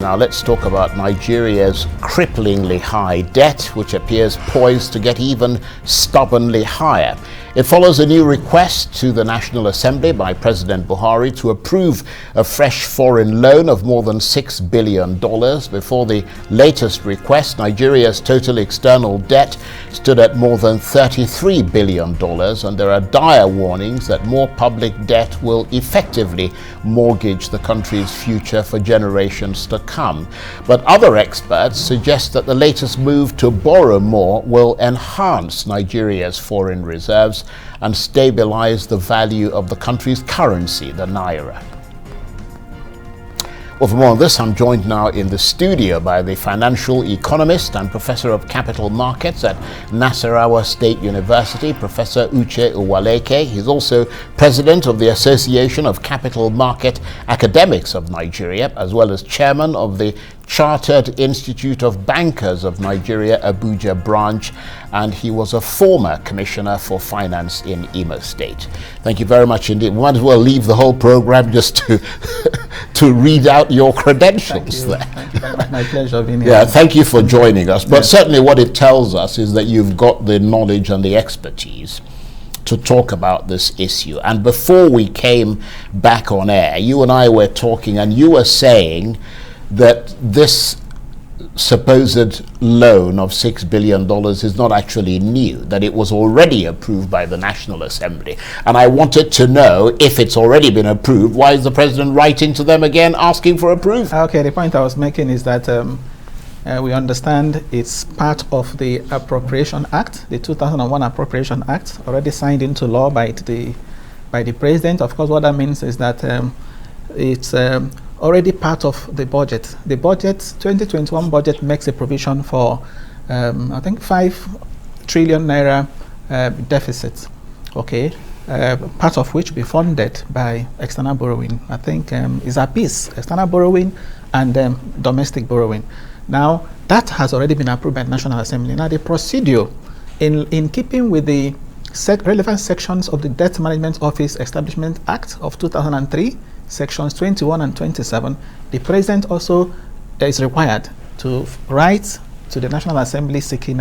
Now let's talk about Nigeria's cripplingly high debt, which appears poised to get even stubbornly higher. It follows a new request to the National Assembly by President Buhari to approve a fresh foreign loan of more than $6 billion. Before the latest request, Nigeria's total external debt stood at more than $33 billion, and there are dire warnings that more public debt will effectively mortgage the country's future for generations to come. But other experts suggest that the latest move to borrow more will enhance Nigeria's foreign reserves and stabilize the value of the country's currency, the naira. Well, for more on this, I'm joined now in the studio by the financial economist and professor of capital markets at Nasarawa State University, Professor Uche Uwaleke. He's also president of the Association of Capital Market Academics of Nigeria, as well as chairman of the Chartered Institute of Bankers of Nigeria, Abuja branch, and he was a former commissioner for finance in Imo State. Thank you very much indeed. We might as well leave the whole program just to read out your credentials there. Thank you very much. My pleasure being here. Yeah, thank you for joining us. But certainly what it tells us is that you've got the knowledge and the expertise to talk about this issue. And before we came back on air, you and I were talking, and you were saying that this supposed loan of $6 billion is not actually new, that it was already approved by the National Assembly. And I wanted to know, if it's already been approved, why is the president writing to them again asking for approval? Okay, the point I was making is that we understand it's part of the Appropriation Act, the 2001 Appropriation Act, already signed into law by the president. Of course, what that means is that it's already part of the budget. The budget, 2021 budget, makes a provision for, I think, 5 trillion naira deficit, okay, part of which will be funded by external borrowing. I think is a piece, external borrowing and domestic borrowing. Now, that has already been approved by the National Assembly. Now, the procedure, in keeping with the relevant sections of the Debt Management Office Establishment Act of 2003, Sections 21 and 27, the president also is required to write to the National Assembly seeking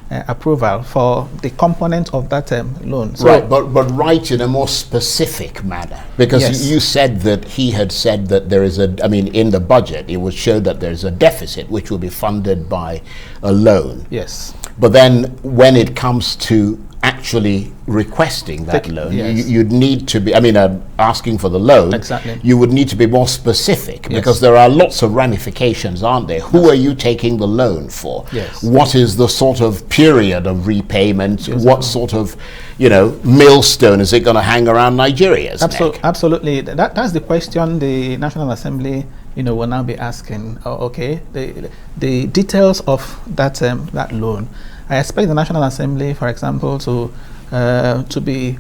approval for the component of that loan. So right, but write in a more specific manner, because yes, you said that he had said that there is in the budget it would show that there's a deficit which will be funded by a loan. Yes. But then when it comes to actually requesting that loan, yes, you'd need to be, asking for the loan, exactly, you would need to be more specific, yes, because there are lots of ramifications, aren't there? Who are you taking the loan for? Yes. What is the sort of period of repayment? Yes. What sort of, millstone is it going to hang around Nigeria's neck? Absolutely. That's the question the National Assembly will now be asking. Okay, the details of that loan. I expect the National Assembly, for example, to be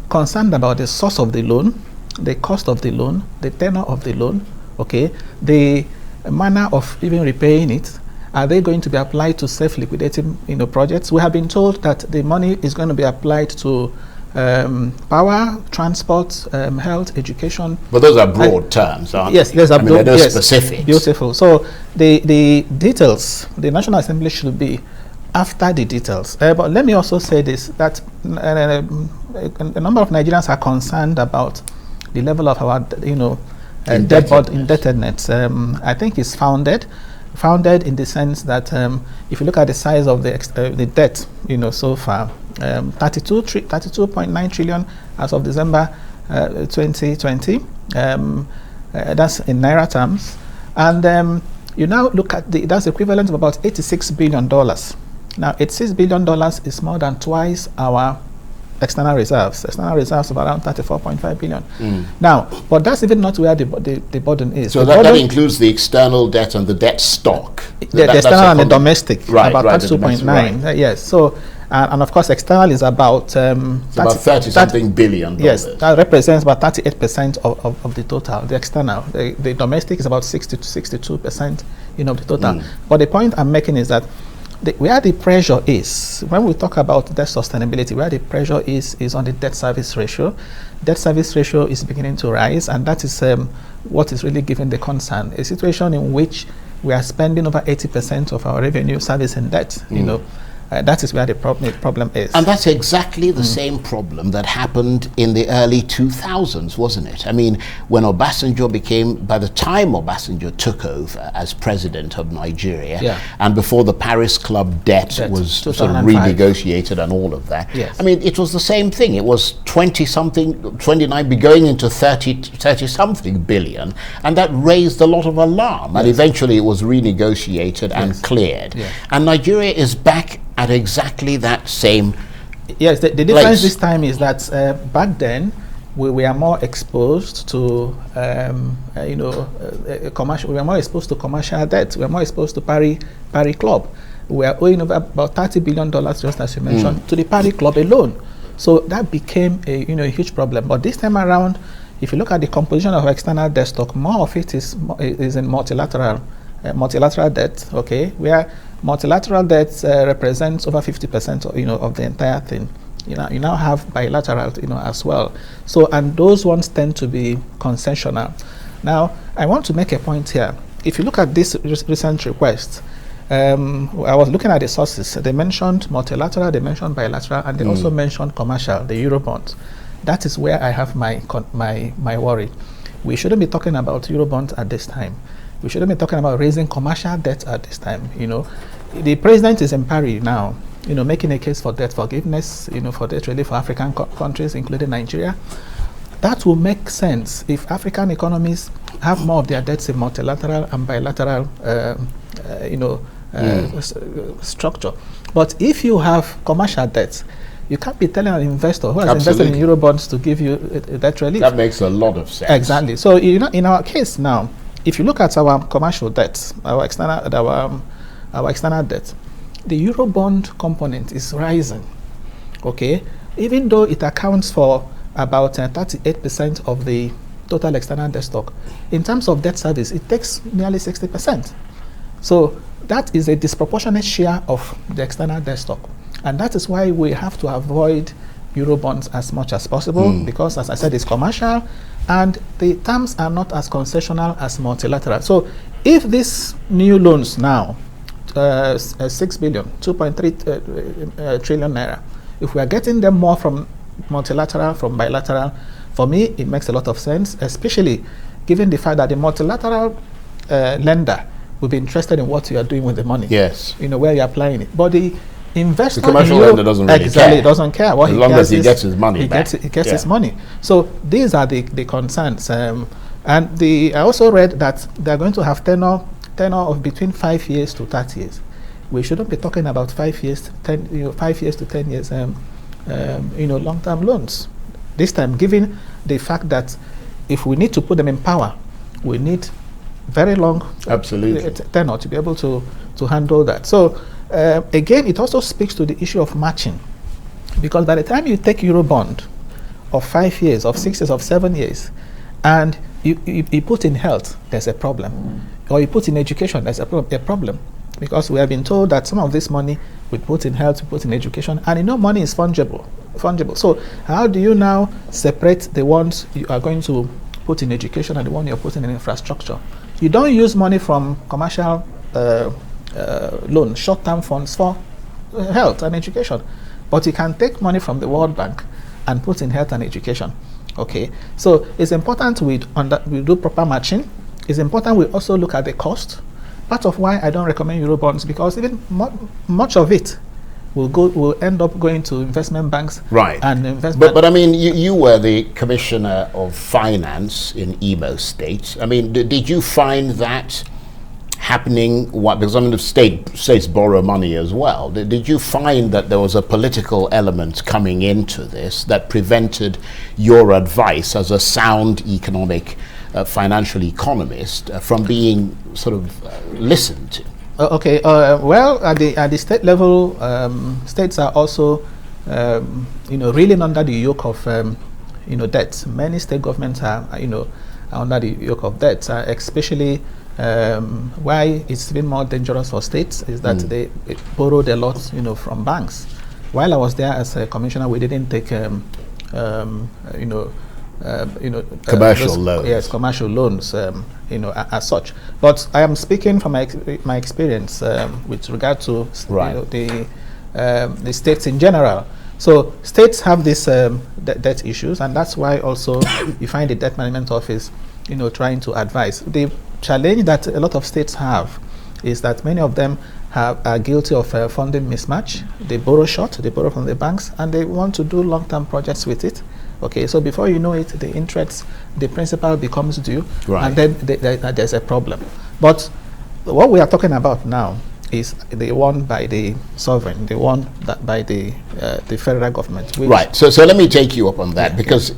concerned about the source of the loan, the cost of the loan, the tenor of the loan, okay, the manner of even repaying it. Are they going to be applied to self-liquidating projects? We have been told that the money is going to be applied to power, transport, health, education. But those are broad terms, aren't yes, they? Yes, they're no yes, specifics. Beautiful. So the details, the National Assembly should be after the details. But let me also say this, that a number of Nigerians are concerned about the level of our, indebtedness. I think it's founded in the sense that if you look at the size of the debt, so far, 32.9 trillion as of December 2020. That's in naira terms, and you now look at that's equivalent of about $86 billion. Now, $86 billion is more than twice our external reserves. External reserves of around 34.5 billion. Now, but that's even not where the burden is. So that includes the external debt and the debt stock. The external and the domestic, right, about right, 32.9. Right. Yes. So, and of course, external is about it's about 30-something billion. Yes, that represents about 38% of the total. The external, the domestic is about 60 to 62% of the total. But the point I'm making is that where the pressure is, when we talk about debt sustainability, where the pressure is on the debt service ratio. Debt service ratio is beginning to rise, and that is what is really giving the concern. A situation in which we are spending over 80% of our revenue servicing debt, that is where the problem is. And that's exactly the same problem that happened in the early 2000s, wasn't it? I mean, when by the time Obasanjo took over as president of Nigeria, and before the Paris Club debt was sort of renegotiated and all of that, I mean, it was the same thing. It was 20-something, 29, going into 30-something billion, and that raised a lot of alarm. And eventually it was renegotiated and cleared. And Nigeria is back at exactly that same the difference this time is that back then we were more exposed to commercial. We were more exposed to commercial debt. We were more exposed to Paris Club. We are owing over about $30 billion, just as you mentioned, to the Paris Club alone. So that became a huge problem. But this time around, if you look at the composition of external debt stock, more of it is in multilateral debt. Okay, where multilateral debt represents over 50% of the entire thing. You now have bilateral as well. So, and those ones tend to be concessional. Now, I want to make a point here. If you look at this recent request, I was looking at the sources. They mentioned multilateral, they mentioned bilateral, and they also mentioned commercial, the Eurobonds. That is where I have my worry. We shouldn't be talking about Eurobonds at this time. We shouldn't be talking about raising commercial debt at this time. The president is in Paris now, making a case for debt forgiveness, for debt relief for African countries, including Nigeria. That will make sense if African economies have more of their debts in multilateral and bilateral, structure. But if you have commercial debts, you can't be telling an investor who has invested in Eurobonds to give you debt relief. That makes a lot of sense. Exactly. So, in our case now, if you look at our commercial debt, our external debt, the Eurobond component is rising. Okay, even though it accounts for about 38% of the total external debt stock, in terms of debt service, it takes nearly 60%. So that is a disproportionate share of the external debt stock, and that is why we have to avoid Eurobonds as much as possible, because, as I said, it's commercial, and the terms are not as concessional as multilateral. So if these new loans now, 6 billion, 2.3 trillion naira, if we are getting them more from multilateral, from bilateral, for me, it makes a lot of sense, especially given the fact that the multilateral lender will be interested in what you are doing with the money. Yes. Where you're applying it. But the investor, the commercial lender doesn't really care. Doesn't care. What as long as he gets his money back. He gets his money. So these are the concerns. And I also read that they're going to have tenor of between 5 years to 30 years. We shouldn't be talking about 5 years to 10 years, long-term loans. This time, given the fact that if we need to put them in power, we need very long tenor to be able to handle that. So again, it also speaks to the issue of matching, because by the time you take Eurobond of 5 years, of 6 years, of 7 years, and you put in health, there's a problem, or you put in education, there's a problem, because we have been told that some of this money we put in health, we put in education, and money is fungible. So how do you now separate the ones you are going to put in education and the one you're putting in infrastructure? You don't use money from commercial loan, short-term funds for health and education, but you can take money from the World Bank and put in health and education. Okay, so it's important we do proper matching. It's important we also look at the cost. Part of why I don't recommend Eurobonds, because even much of it will end up going to investment banks. Right. And investment. But I mean, you were the Commissioner of Finance in Imo State. I mean, did you find that happening? Because I mean, the states borrow money as well. Did you find that there was a political element coming into this that prevented your advice as a sound economic, financial economist from being sort of listened to? Okay. Well, at the state level, states are also, reeling under the yoke of, debt. Many state governments are, under the yoke of debt, especially Why it's even more dangerous for states is that they borrowed a lot, from banks. While I was there as a commissioner, we didn't take, commercial loans. Yes, commercial loans, as such. But I am speaking from my experience with regard to the states in general. So states have this debt issues, and that's why also you find the debt management office, trying to advise. The challenge that a lot of states have is that many of them are guilty of funding mismatch. They borrow short, they borrow from the banks, and they want to do long-term projects with it. Okay, so before you know it, the interest, the principal becomes due, and then there's a problem. But what we are talking about now is the one by the sovereign, the one that by the federal government. Right. So let me take you up on that, because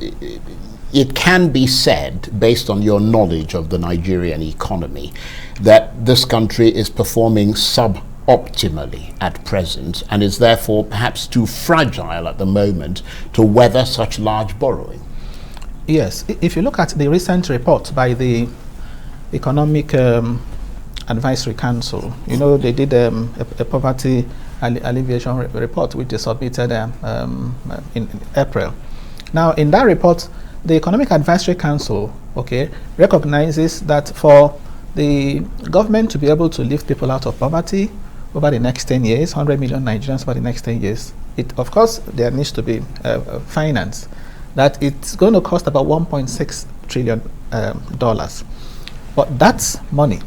it can be said, based on your knowledge of the Nigerian economy, that this country is performing suboptimally at present and is therefore perhaps too fragile at the moment to weather such large borrowing. Yes. If you look at the recent report by the Economic Advisory Council, they did a poverty alleviation report which they submitted in April. Now, in that report, the Economic Advisory Council, recognizes that for the government to be able to lift people out of poverty over the next 10 years, 100 million Nigerians over the next 10 years, of course, there needs to be finance. That it's going to cost about $1.6 trillion. But that money,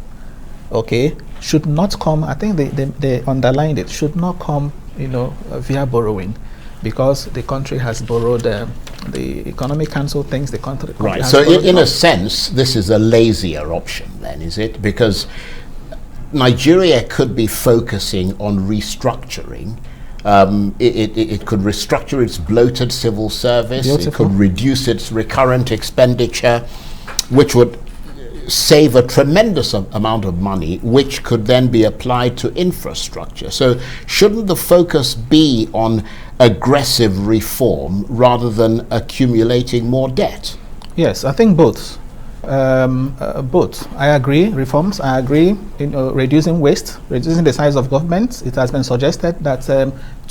should not come, I think they underlined it, should not come, via borrowing, because the country has borrowed, the Economic Council thinks the country right. has So borrowed. in a sense, this is a lazier option then, is it? Because Nigeria could be focusing on restructuring. It could restructure its bloated civil service. Beautiful. It could reduce its recurrent expenditure, which would save a tremendous amount of money, which could then be applied to infrastructure. So shouldn't the focus be on aggressive reform rather than accumulating more debt? Yes, I think both. Both. I agree. Reforms. I agree. Reducing waste, reducing the size of government. It has been suggested that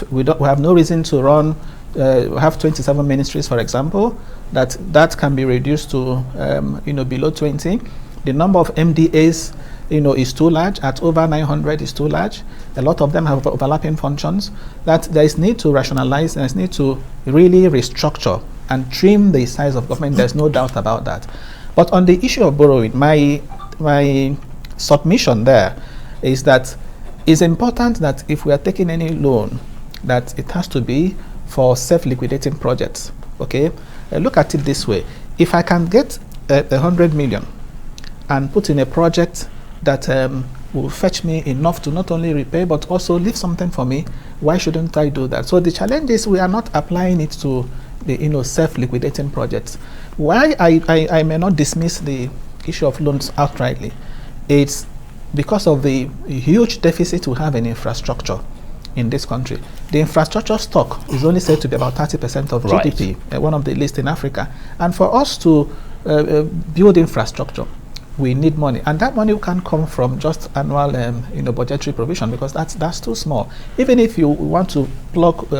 we have no reason to run. We have 27 ministries, for example. That can be reduced to below 20. The number of MDAs is too large. At over 900 is too large. A lot of them have overlapping functions. That there is need to rationalize. There is need to really restructure and trim the size of government. There's no doubt about that. But on the issue of borrowing, my submission there is that it's important that if we are taking any loan, that it has to be for self-liquidating projects. Look at it this way: if I can get 100 million and put in a project that will fetch me enough to not only repay but also leave something for me, why shouldn't I do that? So the challenge is we are not applying it to the self-liquidating projects. Why I may not dismiss the issue of loans outrightly, it's because of the huge deficit we have in infrastructure in this country. The infrastructure stock is only said to be about 30% of GDP, one of the least in Africa. And for us to build infrastructure, we need money, and that money can come from just annual budgetary provision, because that's too small. Even if you want to plug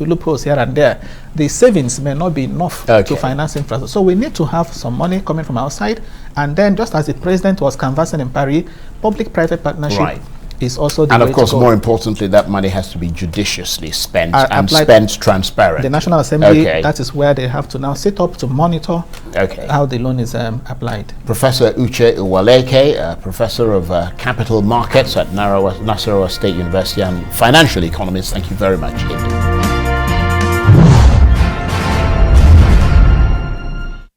loopholes here and there, the savings may not be enough to finance infrastructure. So we need to have some money coming from outside, and then, just as the president was canvassing in Paris, public-private partnership is also the way to go. And of course, more importantly, that money has to be judiciously spent and spent transparently. The National Assembly, that is where they have to now sit up to monitor how the loan is applied. Professor Uche Uwaleke, Professor of Capital Markets at Nasarawa State University and financial economist, thank you very much indeed.